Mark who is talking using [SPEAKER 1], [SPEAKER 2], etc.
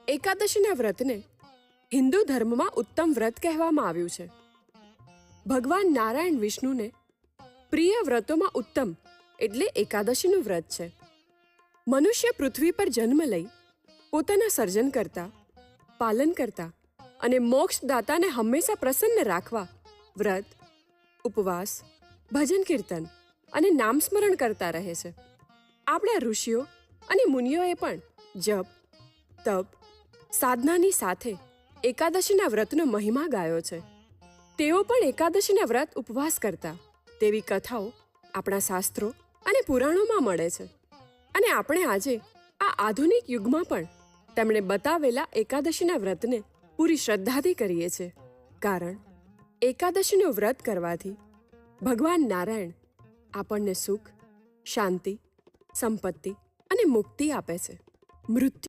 [SPEAKER 1] એકાદશીના વ્રતને હિન્દુ ધર્મમાં ઉત્તમ વ્રત કહેવામાં આવ્યું છે. ભગવાન નારાયણ વિષ્ણુને પ્રિય વ્રતોમાં ઉત્તમ એટલે એકાદશીનું વ્રત છે. મનુષ્ય પૃથ્વી પર જન્મ લઈ પોતાના સર્જન કરતા, પાલન કરતા અને મોક્ષદાતાને હંમેશા પ્રસન્ન રાખવા વ્રત, ઉપવાસ, ભજન કીર્તન અને નામસ્મરણ કરતા રહે છે. આપણા ઋષિઓ અને મુનિઓએ પણ જપ, તપ, સાધનાની સાથે એકાદશીના વ્રતનો મહિમા ગાયો છે. તેઓ પણ એકાદશીના વ્રત ઉપવાસ કરતા તેવી કથાઓ આપણા શાસ્ત્રો અને પુરાણોમાં મળે છે. અને આપણે આજે આ આધુનિક યુગમાં પણ તેમણે બતાવેલા એકાદશીના વ્રતને પૂરી શ્રદ્ધાથી કરીએ છીએ. કારણ એકાદશીનું વ્રત કરવાથી ભગવાન નારાયણ આપણને સુખ, શાંતિ, સંપત્તિ અને મુક્તિ આપે છે. મૃત્યુ